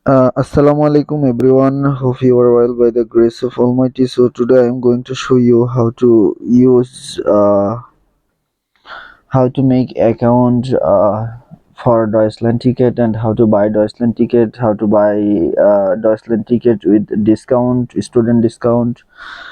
Assalamu alaikum everyone. Hope you are well by the grace of Almighty. So today I am going to show you how to use how to make account for Deutschland ticket and how to buy Deutschland ticket, how to buy Deutschland ticket with discount, student discount.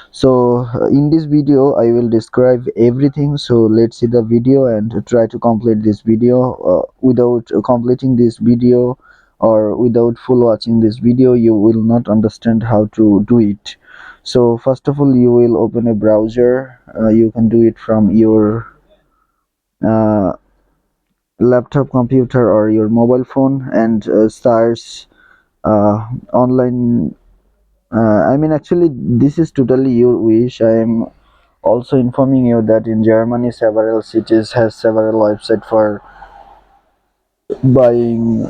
So in this video I will describe everything. So let's see the video and try to complete this video. Without completing this video or without full watching this video, you will not understand how to do it. So first of all, you will open a browser. You can do it from your uh, laptop computer or your mobile phone and search online. Actually, this is totally your wish. I am also informing you that in Germany several cities has several website for buying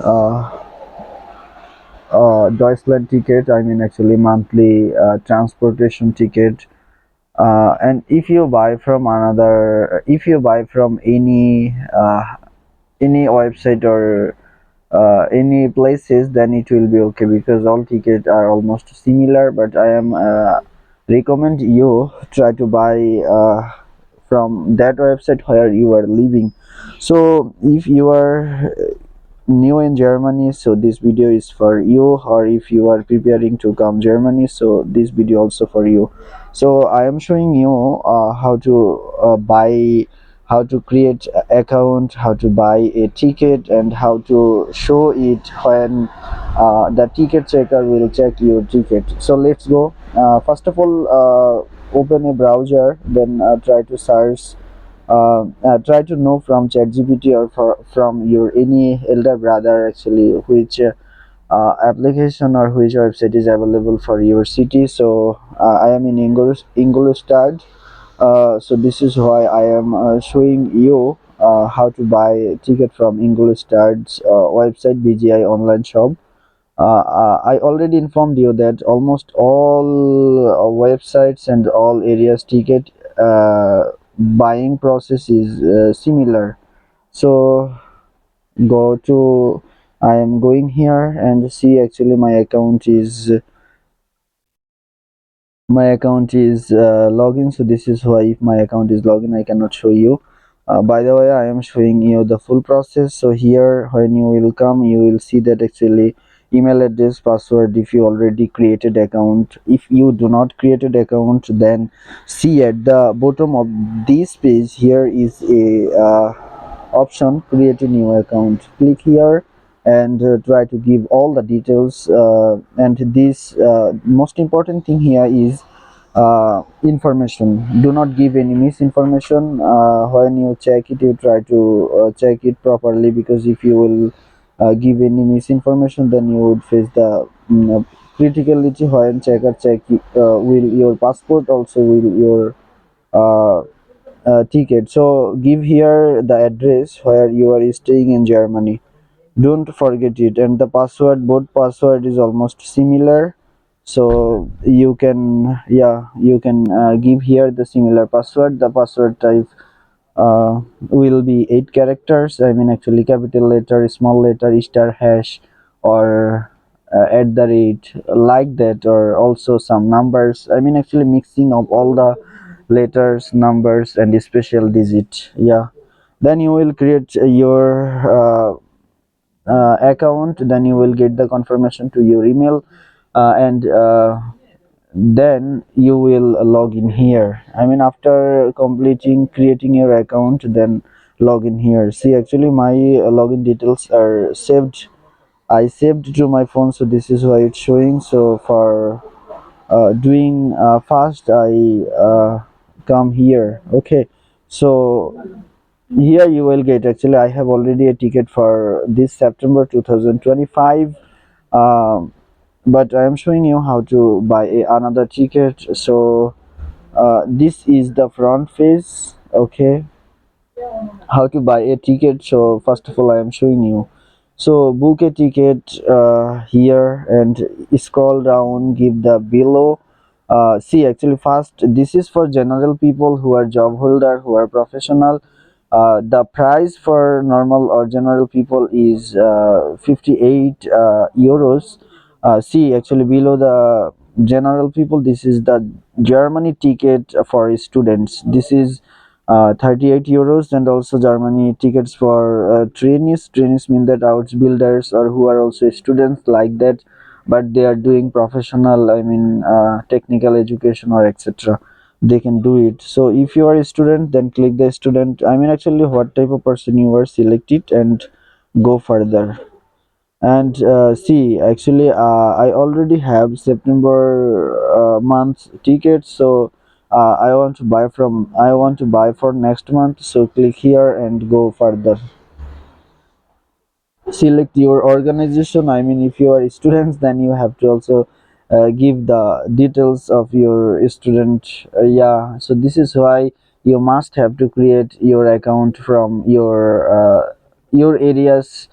Deutschland ticket. Actually monthly transportation ticket. And if you buy from any website or any places, then it will be okay because all tickets are almost similar. But I am recommend you try to buy from that website where you are living. So if you are new in Germany, so this video is for you, or if you are preparing to come Germany, so this video also for you. So I am showing you how to buy, how to create a account, how to buy a ticket, and how to show it when the ticket checker will check your ticket. So let's go. First of all, open a browser, then try to search, try to know from ChatGPT or from your any elder brother actually which application or which website is available for your city. So I am in Ingolstadt. So this is why I am showing you how to buy a ticket from Ingolstadt's website, BGI online shop. I already informed you that almost all websites and all areas ticket buying process is similar. So go to, I am going here and see actually my account is login. So this is why if my account is login I cannot show you. By the way, I am showing you the full process. So here when you will come, you will see that actually email address, password if you already created account. If you do not created account, then see at the bottom of this page here is a option create a new account. Click here and try to give all the details, and this most important thing here is information. Do not give any misinformation. When you check it, you try to check it properly, because if you will give any misinformation, then you would face the criticality when checker check will your passport, also will your uh, ticket. So give here the address where you are staying in Germany, don't forget it, and the password, both password is almost similar. So you can, yeah, you can give here the similar password. The password type will be 8 characters. Actually capital letter, small letter, star, hash, or at the rate, like that, or also some numbers. Actually mixing of all the letters, numbers, and special digit. Yeah, then you will create your account. Then you will get the confirmation to your email, and then you will log in here. After completing creating your account, then log in here. See, actually my login details are saved. I saved to my phone, so this is why it's showing. So for doing fast, I come here. Okay, so here you will get, actually I have already a ticket for this September 2025. um, but I am showing you how to buy another ticket. So this is the front face. Okay, how to buy a ticket. So first of all I am showing you, so book a ticket here, and scroll down, give the below. See, actually first, this is for general people who are job holder, who are professional. The price for normal or general people is 58 euros. See, actually, below the general people, this is the Germany ticket for students. This is 38 euros, and also Germany tickets for trainees. Trainees mean that out builders or who are also students like that, but they are doing professional, I mean, technical education or etc. They can do it. So if you are a student, then click the student. I mean, actually, what type of person you are, select it and go further. And see, actually, I already have September month tickets, so I want to buy for next month, so click here and go further. Select your organization. I mean, if you are students, then you have to also give the details of your student. Yeah, so this is why you must have to create your account from your area's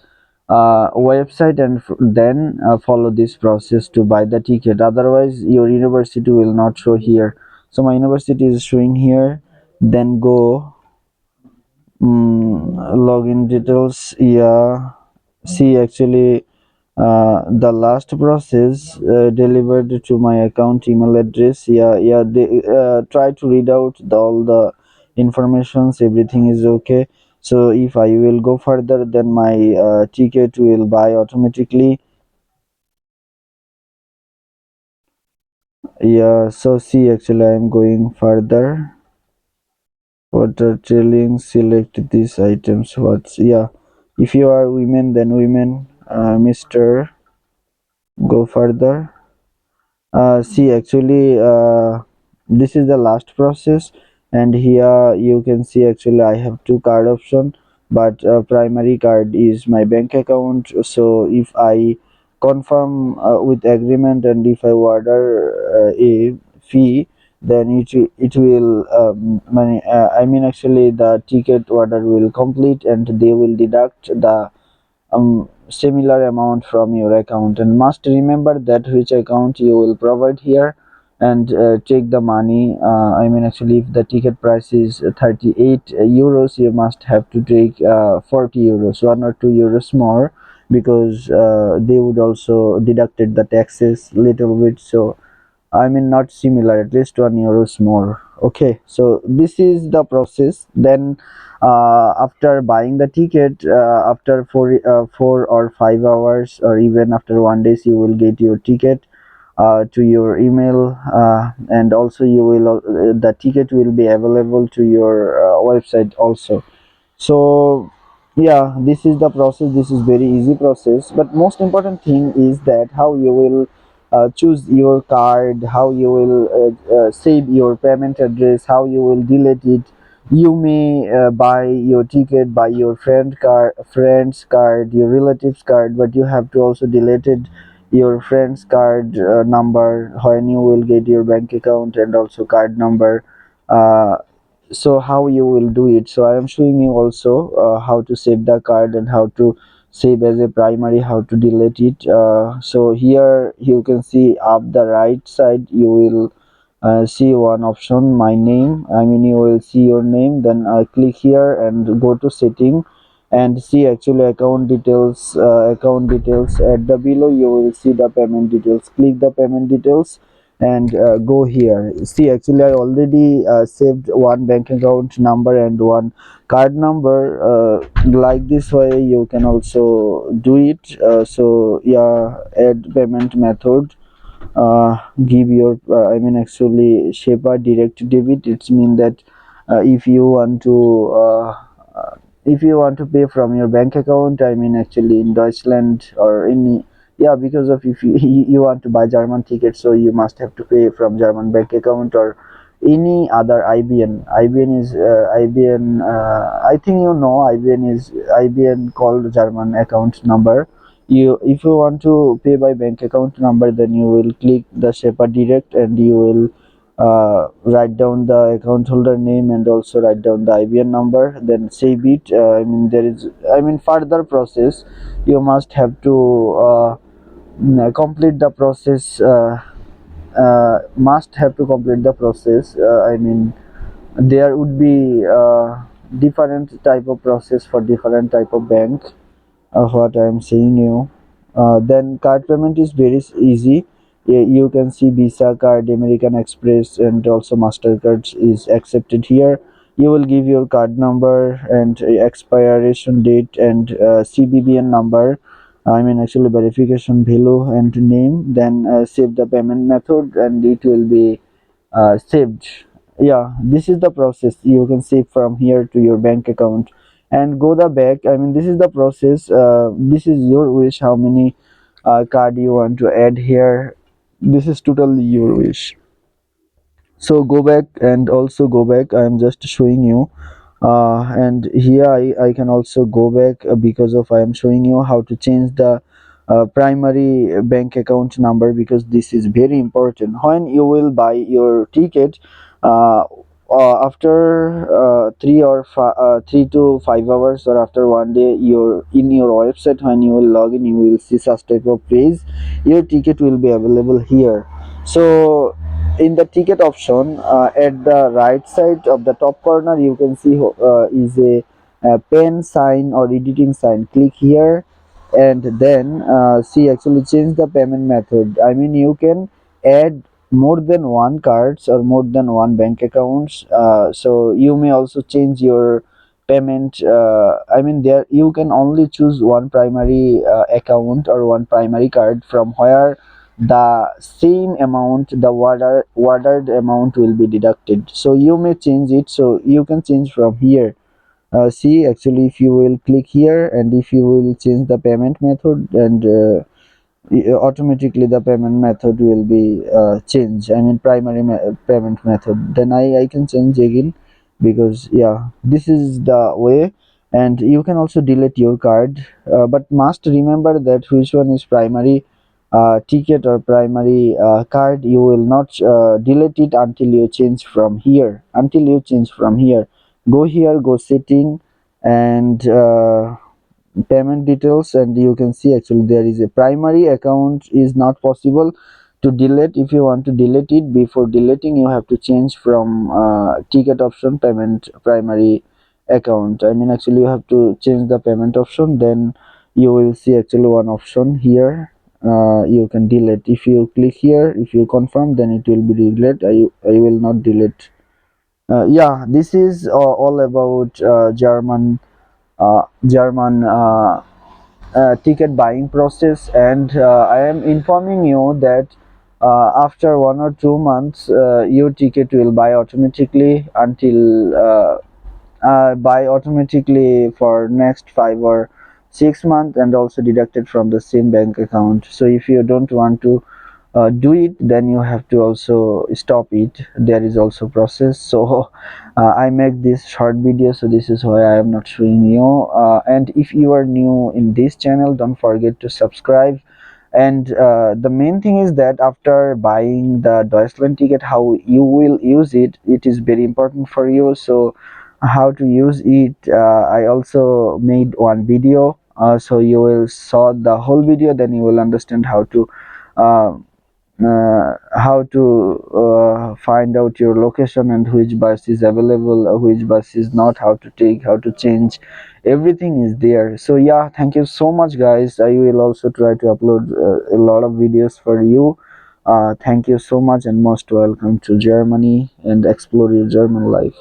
website, and then follow this process to buy the ticket. Otherwise your university will not show here. So my university is showing here. Then go login details. Yeah, see, actually, the last process delivered to my account email address. Yeah, yeah, they try to read out all the informations, everything is okay. So if I will go further, then my ticket will buy automatically. Yeah, so see, actually, I am going further. Water trailing, select these items. What's, yeah, if you are women, then women, Mr. Go further. See, actually, this is the last process, and here you can see, actually, I have two card option, but primary card is my bank account. So if I confirm with agreement, and if I order a fee, then it will money. I mean, actually, the ticket order will complete, and they will deduct the similar amount from your account, and must remember that which account you will provide here, and take the money. I mean, actually, if the ticket price is 38 euros, you must have to take 40 euros, 1 or 2 euros more, because they would also deducted the taxes little bit. So I mean, not similar, at least 1 euros more. Okay, so this is the process. Then, after buying the ticket, after 4 or 5 hours, or even after 1 day, you will get your ticket to your email, and also the ticket will be available to your website also. So yeah, this is the process. This is very easy process, but most important thing is that how you will choose your card, how you will save your payment address, how you will delete it. You may buy your ticket by your friend's card, your relative's card, but you have to also delete it your friend's card number when you will get your bank account, and also card number. uh, so how you will do it? So I am showing you also how to save the card, and how to save as a primary, how to delete it. So here you can see up the right side, you will see one option, my name. I mean, you will see your name. Then click here and go to setting, and see, actually, account details. At the below you will see the payment details. Click the payment details, and go here. See, actually, I already saved one bank account number and one card number. Like this way you can also do it. So yeah, add payment method. Give your I mean, actually, SHEPA direct debit. It's mean that if you want to if you want to pay from your bank account, I mean, actually, in Deutschland or any, yeah, because of, if you you want to buy German tickets, so you must have to pay from German bank account, or any other IBN. IBN is IBN. I think you know IBN is IBN called German account number. You, if you want to pay by bank account number, then you will click the SHEPA direct, and you will write down the account holder name, and also write down the IBN number, then save it. I mean, there is, I mean, further process, you must have to complete the process. Must have to complete the process. I mean, there would be different type of process for different type of bank. What I am saying you. Then card payment is very easy. You can see Visa card, American Express, and also Mastercard is accepted here. You will give your card number and expiration date and CBBN number. I mean actually verification value and name. Then save the payment method and it will be saved. Yeah, this is the process. You can save from here to your bank account and go the back. I mean this is the process. This is your wish how many card you want to add here. This is totally your wish. So go back and also go back. I am just showing you and here I can also go back because of I am showing you how to change the primary bank account number, because this is very important when you will buy your ticket. uh, After 3 to 5 hours or after one day, your in your website, when you will log in, you will see such type of page. Your ticket will be available here. So in the ticket option, at the right side of the top corner, you can see is a pen sign or editing sign. Click here and then see actually change the payment method. I mean you can add more than one cards or more than one bank accounts. So you may also change your payment. I mean there you can only choose one primary account or one primary card from where the same amount, the ordered amount will be deducted. So you may change it, so you can change from here. See actually if you will click here and if you will change the payment method, and automatically the payment method will be changed. I mean primary payment method. Then I can change again, because yeah, this is the way. And you can also delete your card, but must remember that which one is primary ticket or primary card. You will not delete it until you change from here. Go here, go setting, and payment details, and you can see actually there is a primary account is not possible to delete. If you want to delete it, before deleting you have to change from ticket option payment primary account. I mean actually you have to change the payment option, then you will see actually one option here. You can delete. If you click here, if you confirm, then it will be delete. I will not delete. Yeah, this is all about German ticket buying process. And I am informing you that after 1 or 2 months your ticket will buy automatically until buy automatically for next 5 or 6 months, and also deducted from the same bank account. So if you don't want to do it, then you have to also stop it. There is also process. So I make this short video, so this is why I am not showing you. And if you are new in this channel, don't forget to subscribe. And the main thing is that after buying the Deutschland ticket, how you will use it, it is very important for you. So how to use it, I also made one video, so you will saw the whole video, then you will understand uh, how to find out your location and which bus is available, which bus is not, how to take, how to change, everything is there. So yeah, thank you so much guys. I will also try to upload a lot of videos for you. Thank you so much and most welcome to Germany, and explore your German life.